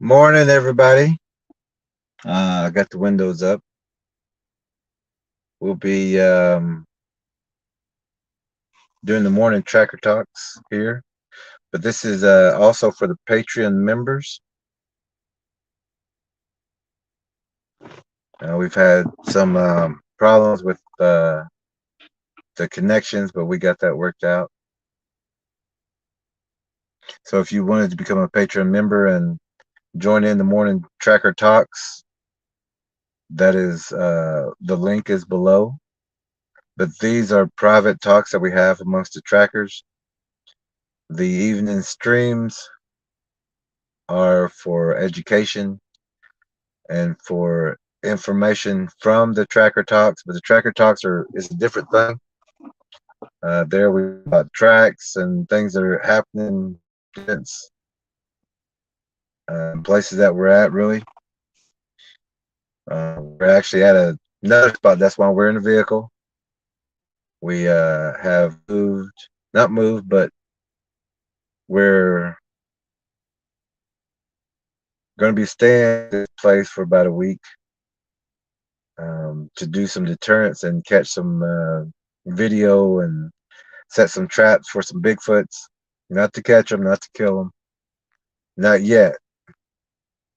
Morning, everybody. I got the windows up. We'll be doing the morning tracker talks here, but this is also for the Patreon members. We've had some problems with the connections, but we got that worked out. So if you wanted to become a Patreon member and join in the morning tracker talks, that is the link is below. But these are private talks that we have amongst the trackers. The evening streams are for education and for information from the tracker talks, but the tracker talks is a different thing. There we about tracks and things that are happening, events, places that we're at. Really, we're actually at another spot. That's why we're in the vehicle. We have not moved, but we're going to be staying at this place for about a week to do some deterrence and catch some video and set some traps for some Bigfoots. Not to catch them, not to kill them. Not yet.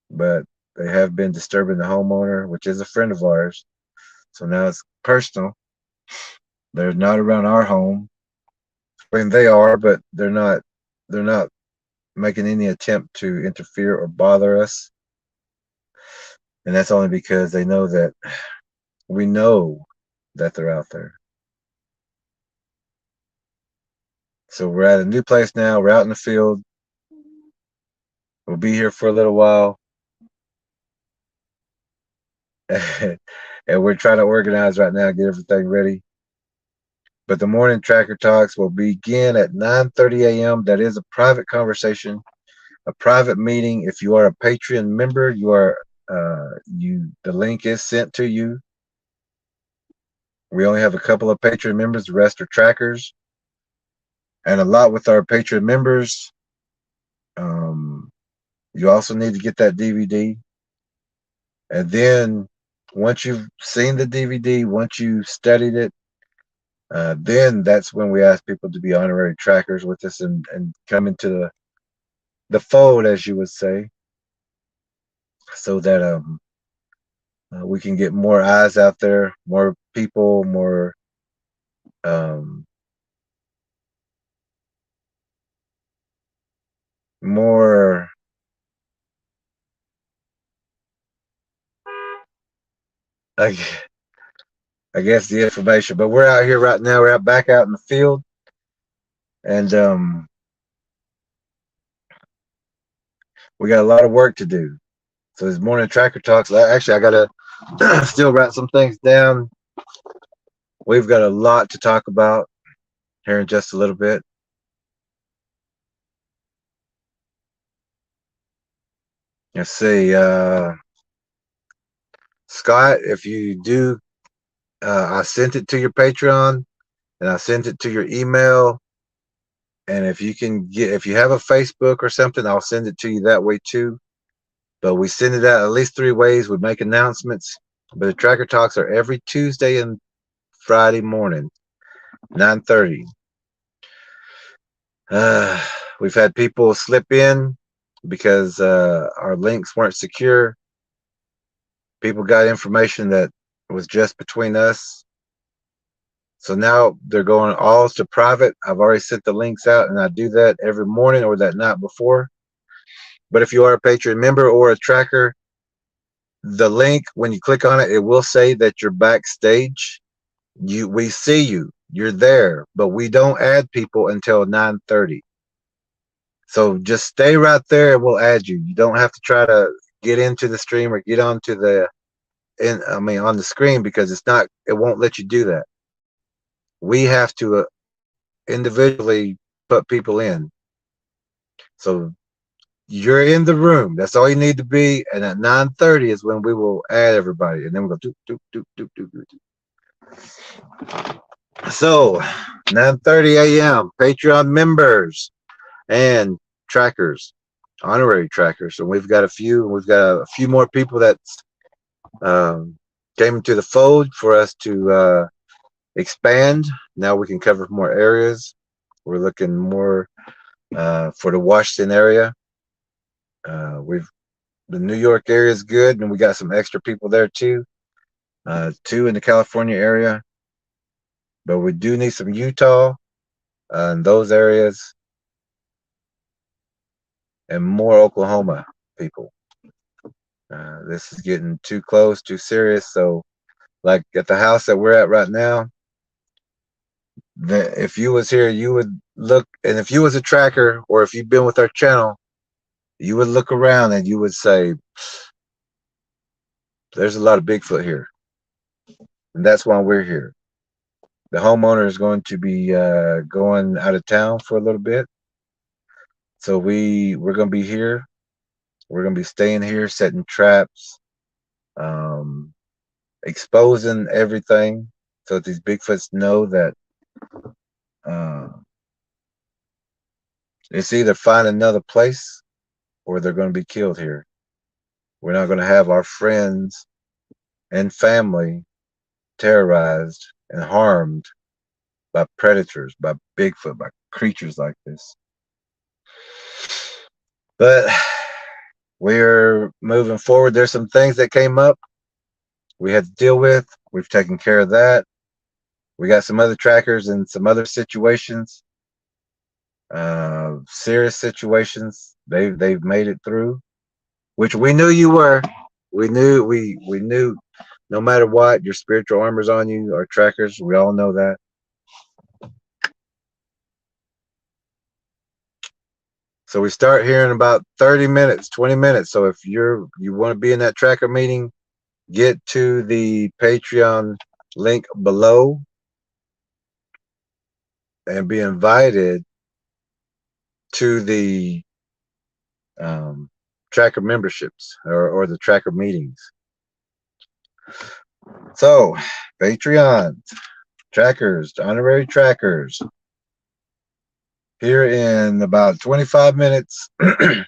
But they have been disturbing the homeowner, which is a friend of ours. So now it's personal. They're not around our home. I mean, they are, but they're not making any attempt to interfere or bother us. And that's only because they know that we know that they're out there. So we're at a new place now. We're out in the field. We'll be here for a little while. And we're trying to organize right now, get everything ready. But the morning tracker talks will begin at 9:30 a.m. That is a private conversation, a private meeting. If you are a Patreon member, the link is sent to you. We only have a couple of Patreon members, the rest are trackers. And a lot with our Patreon members. You also need to get that DVD. And then once you've seen the DVD, once you've studied it, then that's when we ask people to be honorary trackers with us and come into the fold, as you would say, so that we can get more eyes out there, more people, more I, I guess the information. But we're out here right now. We're back out in the field, and we got a lot of work to do. So this morning tracker talks. Actually, I gotta still write some things down. We've got a lot to talk about here in just a little bit. Let's see, Scott, if you do, I sent it to your Patreon and I sent it to your email. And if you have a Facebook or something, I'll send it to you that way too. But we send it out at least 3 ways. We make announcements. But the tracker talks are every Tuesday and Friday morning, 9:30. We've had people slip in because our links weren't secure. People got information that was just between us. So now they're going all to private. I've already sent the links out, and I do that every morning or that night before. But if you are a Patreon member or a tracker, the link, when you click on it, it will say that you're backstage. We see you. You're there, but we don't add people until 9:30. So just stay right there and we'll add you. You don't have to try to get into the stream or get onto on the screen, because it won't let you do that. We have to individually put people in. So You're in the room. That's all you need to be. And at 9:30 is when we will add everybody, and then we'll go do do do do do do. So 9:30 a.m. Patreon members and trackers, honorary trackers. So we've got a few. We've got a few more people that um, came into the fold for us to expand. Now we can cover more areas. We're looking more for the Washington area. We've the New York area is good, and we got some extra people there too. Two in the California area, but we do need some Utah in those areas, and more Oklahoma people. This is getting too close, too serious. So, like at the house that we're at right now, if you was here, you would look, and if you was a tracker or if you've been with our channel, you would look around and you would say, "There's a lot of Bigfoot here," and that's why we're here. The homeowner is going to be going out of town for a little bit, so we're going to be here. We're going to be staying here, setting traps, um, exposing everything, so that these Bigfoots know that uh, it's either find another place or they're going to be killed here. We're not going to have our friends and family terrorized and harmed by predators, by Bigfoot, by creatures like this. But we're moving forward. There's some things that came up we had to deal with. We've taken care of that. We got some other trackers in some other situations, serious situations. They've made it through, which we knew you were. We knew no matter what, your spiritual armor's on you, our trackers, we all know that. So we start here in about 30 minutes, 20 minutes. So if you want to be in that tracker meeting, get to the Patreon link below and be invited to the tracker memberships or the tracker meetings. So Patreon trackers, honorary trackers. Here in about 25 minutes, we're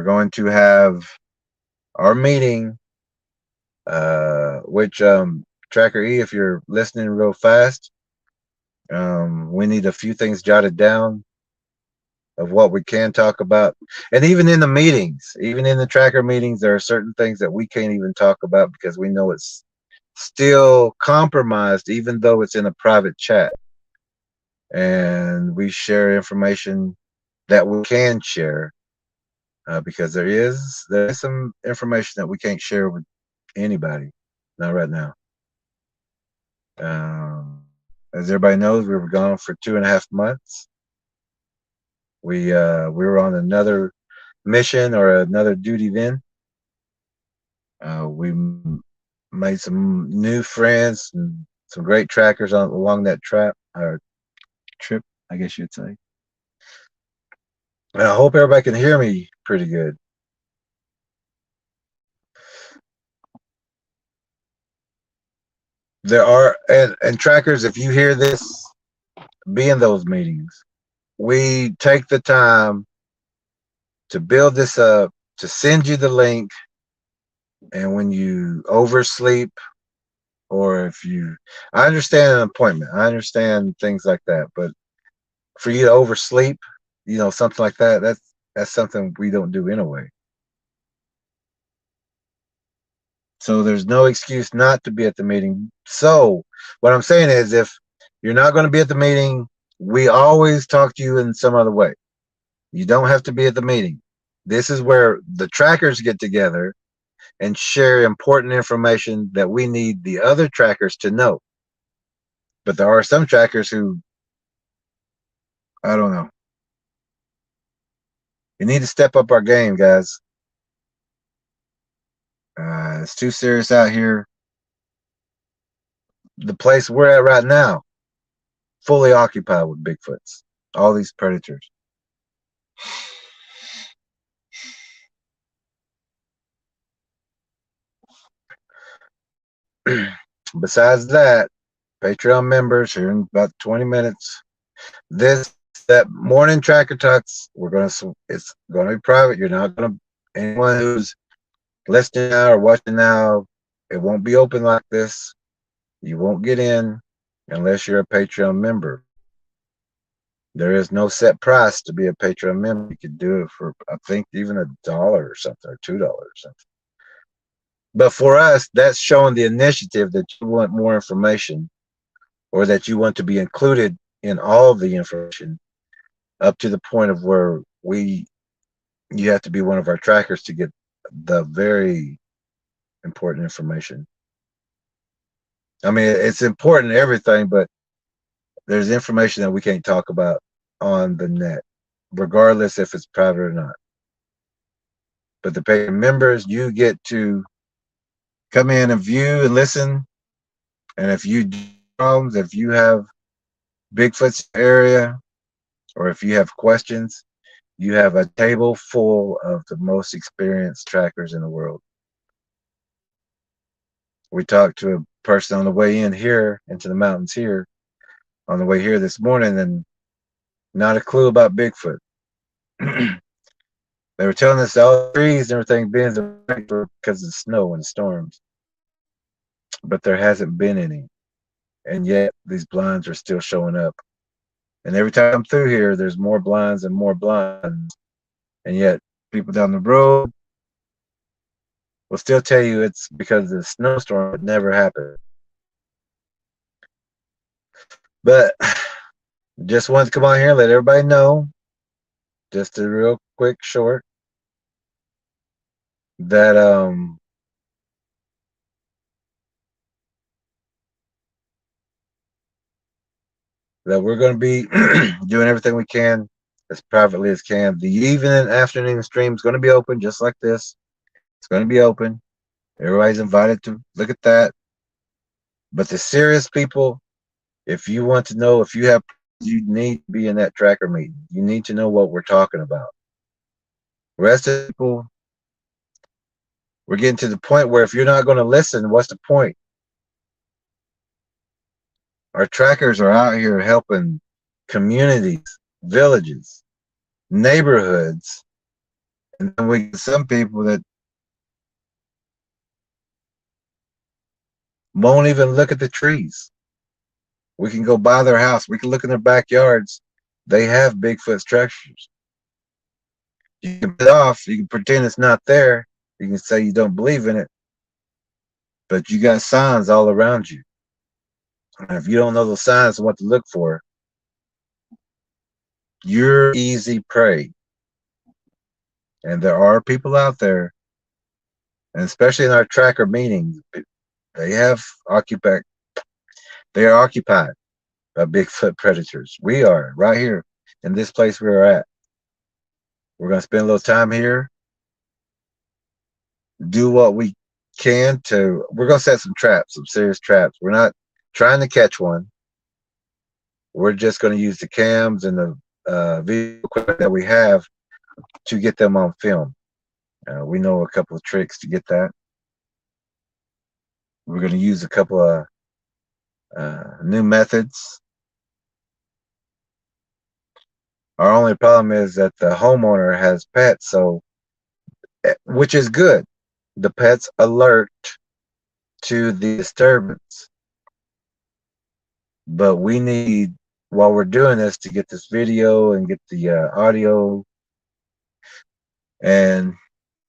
going to have our meeting, which Tracker E, if you're listening real fast, we need a few things jotted down of what we can talk about. And even in the meetings, even in the tracker meetings, there are certain things that we can't even talk about because we know it's still compromised, even though it's in a private chat. And we share information that we can share because there is some information that we can't share with anybody, not right now. As everybody knows, we were gone for 2.5 months. We were on another mission or another duty then. We made some new friends and some great trackers along that trip, I guess you'd say. And I hope everybody can hear me pretty good. There are and trackers, if you hear this, be in those meetings. We take the time to build this up, to send you the link, and when you oversleep or if you I understand an appointment, I understand things like that, but for you to oversleep, something like that, that's something we don't do anyway. So there's no excuse not to be at the meeting. So what I'm saying is, if you're not going to be at the meeting, we always talk to you in some other way. You don't have to be at the meeting. This is where the trackers get together and share important information that we need the other trackers to know. But there are some trackers who, I don't know. We need to step up our game, guys. It's too serious out here. The place we're at right now, fully occupied with Bigfoots, all these predators. Besides that, Patreon members here in about 20 minutes. This that morning tracker talks. It's gonna be private. You're not gonna anyone who's listening now or watching now. It won't be open like this. You won't get in unless you're a Patreon member. There is no set price to be a Patreon member. You could do it for I think even $1 or something or $2 or something. But for us, that's showing the initiative that you want more information or that you want to be included in all of the information up to the point of where you have to be one of our trackers to get the very important information. I mean, it's important everything, but there's information that we can't talk about on the net, regardless if it's private or not. But the paying members, you get to come in and view and listen. And if you do problems, if you have Bigfoot's area, or if you have questions, you have a table full of the most experienced trackers in the world. We talked to a person on the way in here into the mountains here on the way here this morning, and not a clue about Bigfoot. They were telling us all the trees and everything being because of the snow and the storms, but there hasn't been any, and yet these blinds are still showing up. And every time I'm through here, there's more blinds and more blinds, and yet people down the road will still tell you it's because of the snowstorm. It never happened. But just wanted to come on here and let everybody know, just a real quick short, that that we're going to be doing everything we can as privately as can. The evening and afternoon stream is going to be open just like this. It's going to be open. Everybody's invited to look at that. But the serious people, if you want to know, if you have, you need to be in that tracker meeting. You need to know what we're talking about. The rest of the people, we're getting to the point where if you're not going to listen, what's the point? Our trackers are out here helping communities, villages, neighborhoods, and then we get some people that won't even look at the trees. We can go by their house. We can look in their backyards. They have Bigfoot structures. You can put it off. You can pretend it's not there. You can say you don't believe in it, but you got signs all around you. And if you don't know those signs and what to look for, you're easy prey. And there are people out there, and especially in our tracker meetings, they have occupied. They are occupied by Bigfoot predators. We are right here in this place we are at. We're going to spend a little time here, do what we can to. We're going to set some traps, some serious traps. We're not trying to catch one. We're just going to use the cams and the video equipment that we have to get them on film. We know a couple of tricks to get that. We're going to use a couple of new methods. Our only problem is that the homeowner has pets, so which is good. The pets alert to the disturbance. But we need, while we're doing this, to get this video and get the audio and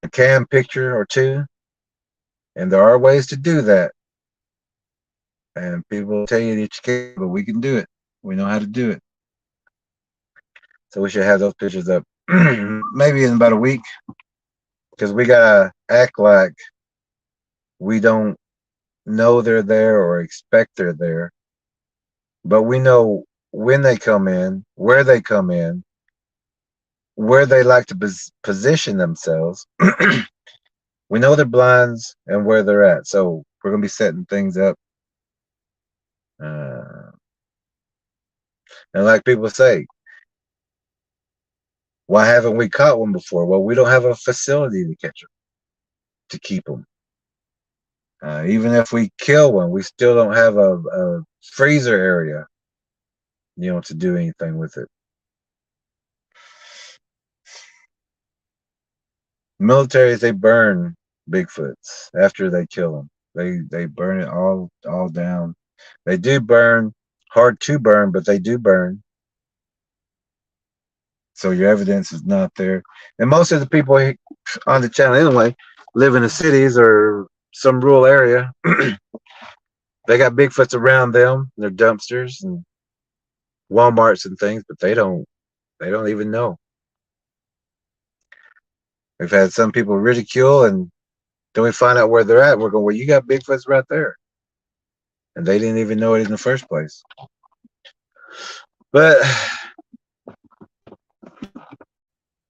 a cam picture or two. And there are ways to do that. And people tell you that you can't, but we can do it. We know how to do it. So we should have those pictures up maybe in about a week, because we gotta act like we don't know they're there or expect they're there, but we know when they come in, where they come in, where they like to position themselves. We know their blinds and where they're at, so we're gonna be setting things up. And like people say, why haven't we caught one before? Well, we don't have a facility to catch them, to keep them. Even if we kill one, we still don't have a freezer area, to do anything with it. Militaries, they burn Bigfoots after they kill them. They burn it all down. They do burn, hard to burn, but they do burn. So your evidence is not there. And most of the people on the channel anyway live in the cities or some rural area. They got Bigfoots around them, their dumpsters and Walmarts and things, but they don't even know. We've had some people ridicule, and then we find out where they're at. We're going, well, you got Bigfoots right there, and they didn't even know it in the first place. But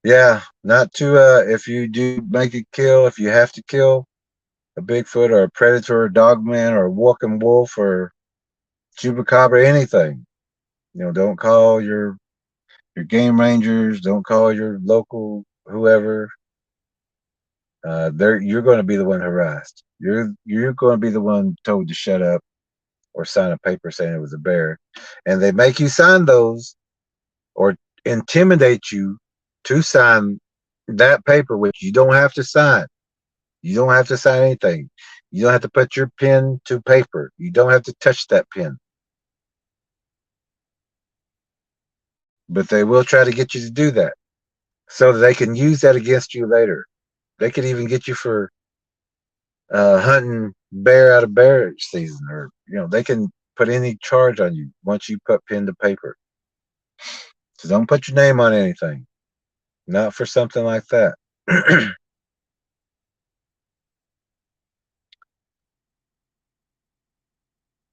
yeah, not to if you do make a kill, if you have to kill a Bigfoot or a predator or a dogman or a walking wolf or chupacabra, anything, don't call your game rangers, don't call your local whoever. You're going to be the one harassed. You're going to be the one told to shut up or sign a paper saying it was a bear, and they make you sign those or intimidate you to sign that paper, which you don't have to sign. You don't have to sign anything. You don't have to put your pen to paper. You don't have to touch that pen. But they will try to get you to do that so that they can use that against you later. They could even get you for hunting bear out of bear season, or they can put any charge on you once you put pen to paper. So don't put your name on anything, not for something like that.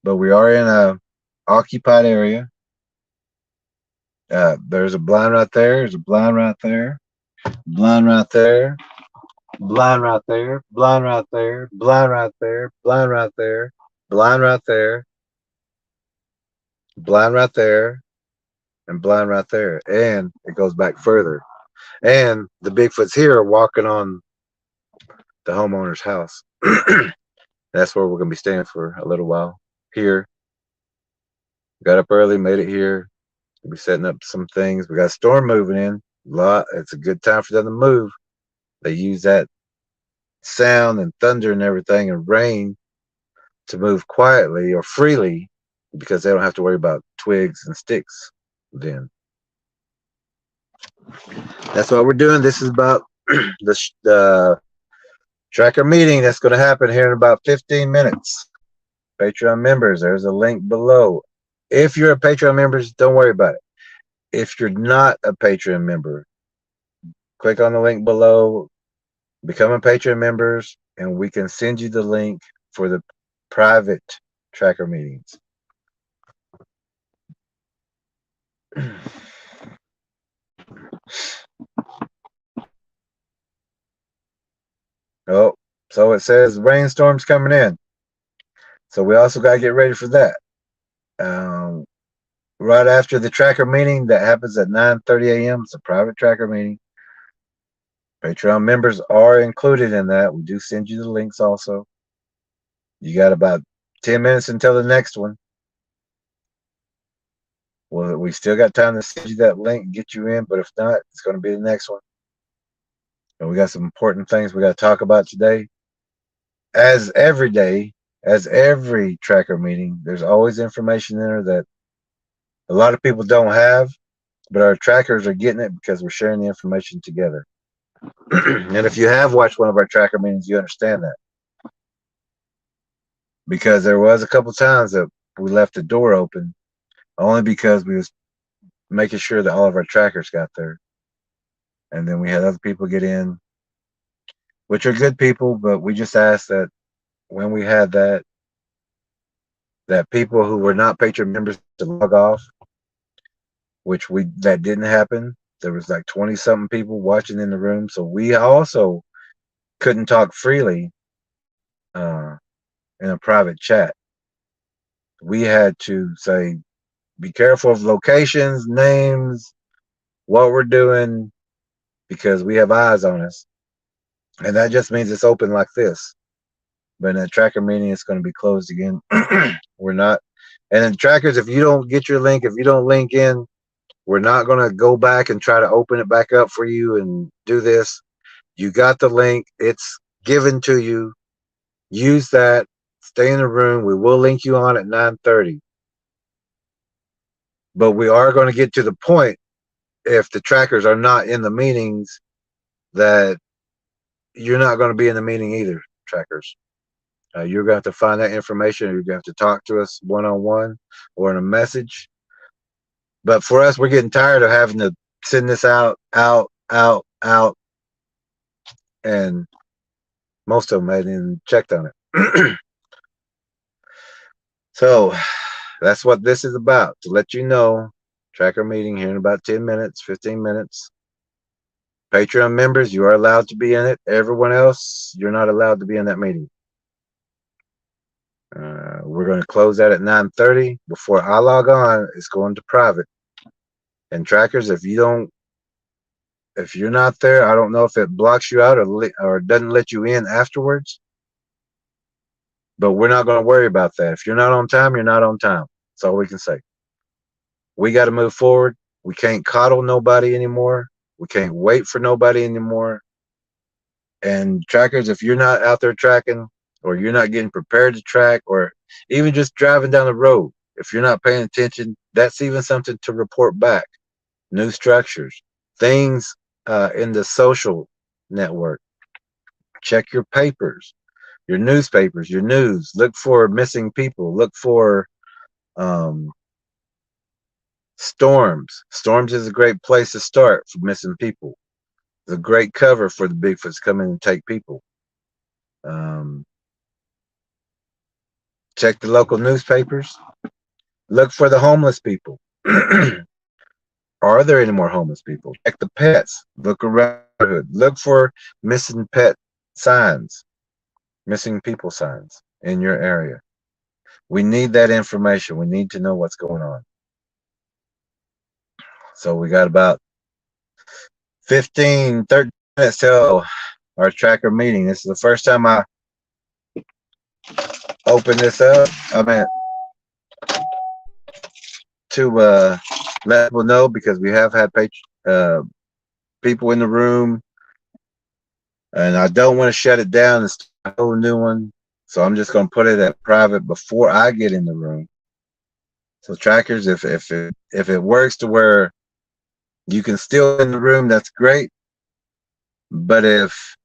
But we are in a occupied area. There's a blind right there. There's a blind right there. Blind right there. Blind right there. Blind right there. Blind right there. Blind right there. Blind right there. Blind right there. And blind right there. And it goes back further. And the Bigfoots here are walking on the homeowner's house. That's where we're going to be staying for a little while. Here. Got up early, made it here. We'll be setting up some things. We got a storm moving in. It's a good time for them to move. They use that sound and thunder and everything and rain to move quietly or freely because they don't have to worry about twigs and sticks then. That's what we're doing. This is about the tracker meeting that's going to happen here in about 15 minutes. Patreon members, there's a link below. If you're a Patreon member, don't worry about it. If you're not a Patreon member, click on the link below, become a Patreon members, and we can send you the link for the private tracker meetings. Oh, so it says rainstorms coming in. So we also got to get ready for that. Right after the tracker meeting that happens at 9:30 a.m. It's a private tracker meeting. Patreon members are included in that. We do send you the links also. You got about 10 minutes until the next one. Well, we still got time to send you that link and get you in, but if not, it's going to be the next one. And we got some important things we got to talk about today. As every day, as every tracker meeting, there's always information in there that a lot of people don't have, but our trackers are getting it because we're sharing the information together. And if you have watched one of our tracker meetings, you understand that. Because there was a couple times that we left the door open only because we was making sure that all of our trackers got there. And then we had other people get in, which are good people, but we just asked that when we had that people who were not Patreon members to log off, which that didn't happen. There was like 20 something people watching in the room, so we also couldn't talk freely in a private chat. We had to say, be careful of locations, names, what we're doing, because we have eyes on us. And that just means it's open like this. But in that tracker meeting, it's going to be closed again. We're not. And in trackers, if you don't get your link, if you don't link in, we're not going to go back and try to open it back up for you and do this. You got the link. It's given to you. Use that. Stay in the room. We will link you on at 9:30. But we are going to get to the point, if the trackers are not in the meetings, that you're not going to be in the meeting either, trackers. You're going to have to find that information. You're going to have to talk to us one-on-one or in a message. But for us, we're getting tired of having to send this out, out, and most of them hadn't even checked on it. So that's what this is about, to let you know. Tracker meeting here in about 10 minutes, 15 minutes. Patreon members, you are allowed to be in it. Everyone else, you're not allowed to be in that meeting. We're going to close that at 9:30. Before I log on, it's going to private. And trackers, if you're not there, I don't know if it blocks you out or doesn't let you in afterwards. But we're not going to worry about that. If you're not on time, you're not on time. That's all we can say. We got to move forward. We can't coddle nobody anymore. We can't wait for nobody anymore. And trackers, if you're not out there tracking, or you're not getting prepared to track, or even just driving down the road, if you're not paying attention, that's even something to report back. New structures, things in the social network. Check your papers, your newspapers, your news. Look for missing people. Look for storms. Storms is a great place to start for missing people. It's a great cover for the Bigfoots coming and take people. Check the local newspapers. Look for the homeless people. Are there any more homeless people? Check the pets. Look around the neighborhood. Look for missing pet signs, missing people signs in your area. We need that information. We need to know what's going on. So we got about 15, 13 minutes till our tracker meeting. This is the first time I open this up. I meant to let people know, because we have had people in the room, and I don't want to shut it down and start a whole new one. So I'm just going to put it at private before I get in the room. So trackers, if it works to where you can still in the room, that's great. But if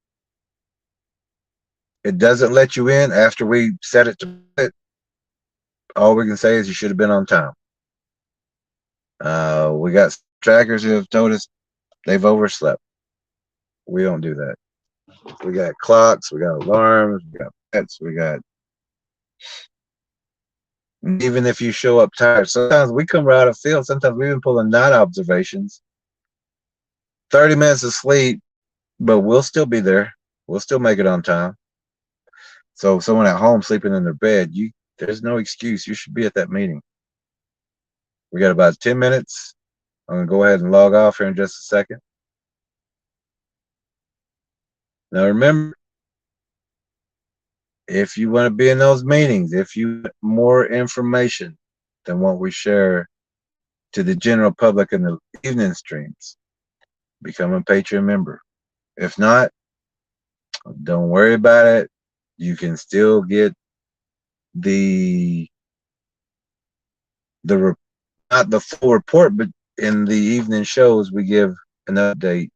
it doesn't let you in after we set it to it, all we can say is you should have been on time. We got trackers who have told us they've overslept. We don't do that. We got clocks, we got alarms, we got pets, we got. Even if you show up tired, sometimes we come right out of field. Sometimes we've been pulling night observations, 30 minutes of sleep, but we'll still be there. We'll still make it on time. So if someone at home sleeping in their bed, there's no excuse. You should be at that meeting. We got about 10 minutes. I'm going to go ahead and log off here in just a second. Now remember, if you want to be in those meetings, if you want more information than what we share to the general public in the evening streams, become a Patreon member. If not, don't worry about it. You can still get not the full report, but in the evening shows we give an update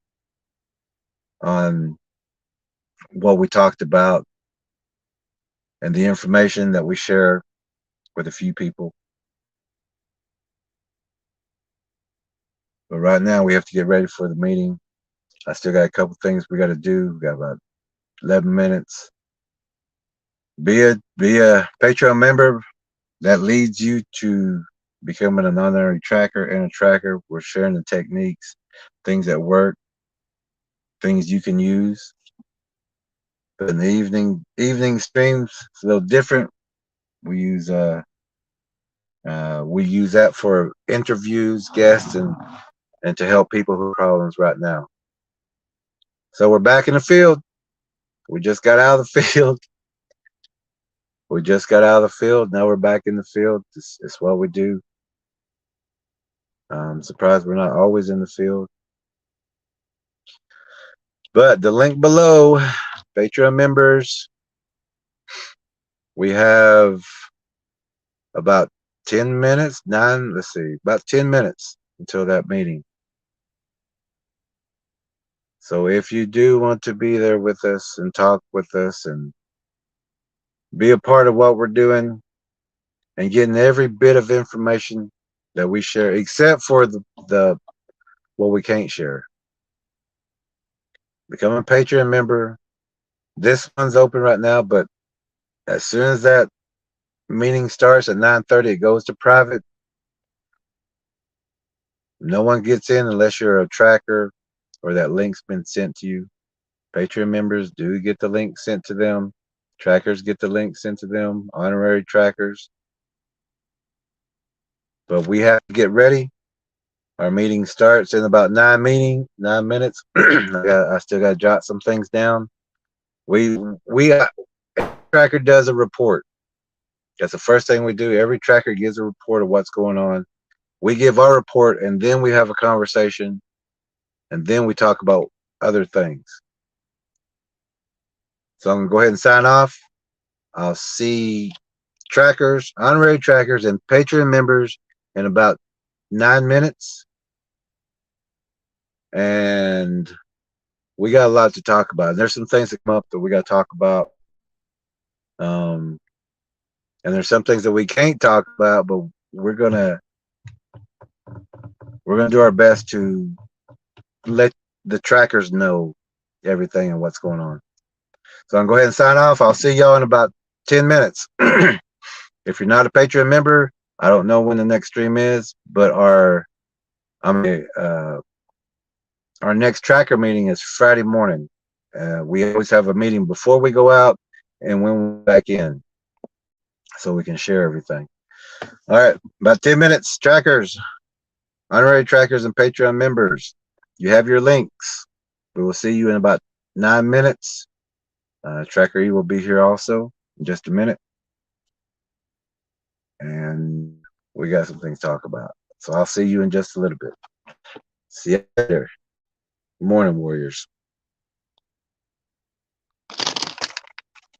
on what we talked about and the information that we share with a few people. But right now we have to get ready for the meeting. I still got a couple things we got to do. We got about 11 minutes. Be a Patreon member. That leads you to becoming an honorary tracker and a tracker. We're sharing the techniques, things that work, things you can use. But in the evening streams, it's a little different. We use that for interviews, guests, and to help people who have problems right now. So we're back in the field. We just got out of the field. We just got out of the field. Now we're back in the field. It's what we do. I'm surprised we're not always in the field. But the link below, Patreon members, we have about 10 minutes, about 10 minutes until that meeting. So if you do want to be there with us and talk with us and be a part of what we're doing and getting every bit of information that we share, except for the what we can't share, become a Patreon member. This one's open right now, but as soon as that meeting starts at 9:30, it goes to private. No one gets in unless you're a tracker or that link's been sent to you. Patreon members do get the link sent to them. Trackers get the link sent to them. Honorary trackers. But we have to get ready. Our meeting starts in about 9 minutes. I still got to jot some things down. We tracker does a report. That's the first thing we do. Every tracker gives a report of what's going on. We give our report, and then we have a conversation, and then we talk about other things. So I'm going to go ahead and sign off. I'll see trackers, honorary trackers, and Patreon members in about 9 minutes. And we got a lot to talk about. There's some things that come up that we got to talk about. And there's some things that we can't talk about, but we're gonna do our best to let the trackers know everything and what's going on. So I'm going to go ahead and sign off. I'll see y'all in about 10 minutes. If you're not a Patreon member, I don't know when the next stream is, but our next tracker meeting is Friday morning. We always have a meeting before we go out and when we're back in, so we can share everything. All right, about 10 minutes, trackers, honorary trackers, and Patreon members. You have your links. We will see you in about 9 minutes. Tracker E will be here also in just a minute. And we got some things to talk about. So I'll see you in just a little bit. See you later. Good morning, warriors.